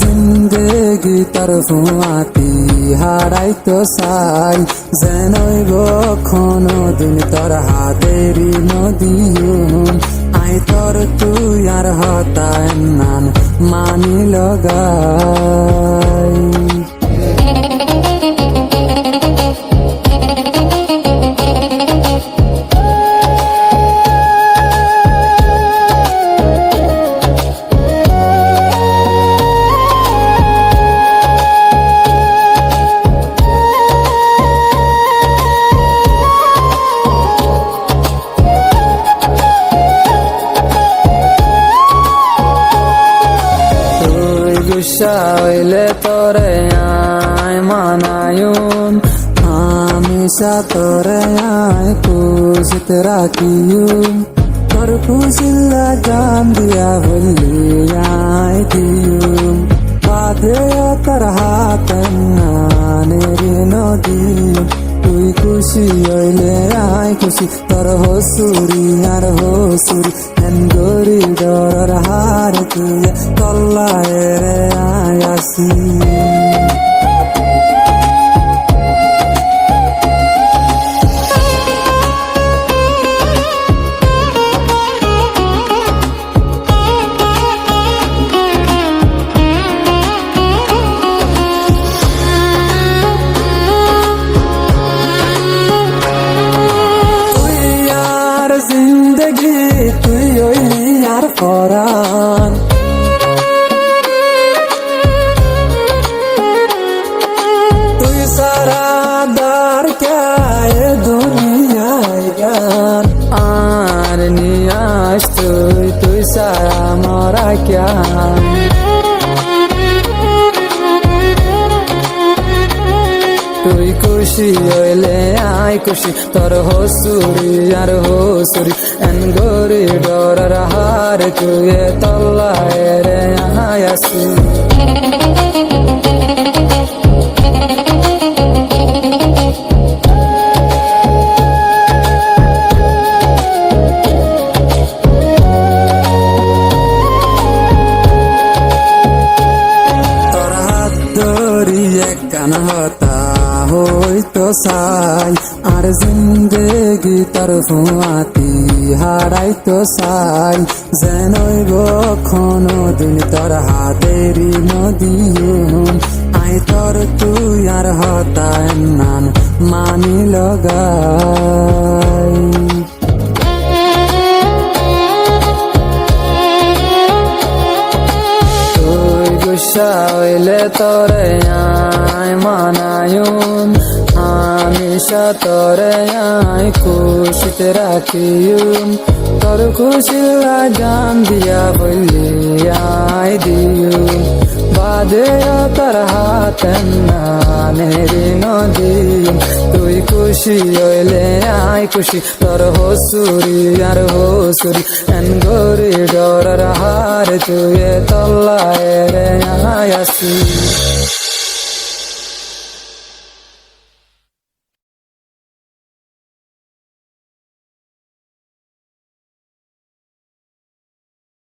জিন্দেগি তোর ফুয়াতি হারাইতো চাই যেনই কোনো দিন তোর হাতেরি নদীম আই তোর তুই আর হতায় নান মানি লগাই হইলে তোরে আয় মানায়ুম হামেশা তোরে আয় খুশিত রাখিয়ুম তোর খুশিল্লা জান দিয়া বললি আয় দিয়ুম বাদে তোর হাত নানের নদী তুই খুশি হইলে আয় খুশি তোর হসুরি আর হসুরি হেন গরি ডর হার তুই তল্লায় রে আয় আসি জিন্দগি তুই হইলি আর পরাণ তুই সারা দার ক্যায় দুনিয়ায় জ্ঞান আর নিয়াস তুই সারা মরা ক্যান তুই খুশি হইলে আয় খুশি তোর হসুরি আর হসুরি এন গরি ডর হার তুই তল্লায় রে আয় আসি তোর হাত ধরি এক কান হতা হইতো চাই আর জিন্দেগি তোর ফুয়াতি হারাইতো চাই যেনই কোনো দিন তোর হাতেরি নদীম আই তোর তুই আর হতায় নান মানি লগাই হইলে তোরে আয় মানায়ুম হামেশা তোরে আয় খুশিত রাখিয়ুম তোর খুশিল্লা জান দিয়া বললি আয় দিয়ুম বাদে তোর হাত নানের নদী তুই খুশি হইলে আয় খুশি তোর হসুরি আর হসুরি এন গরি ডর হার তুই তল্লায় রে আয় আসি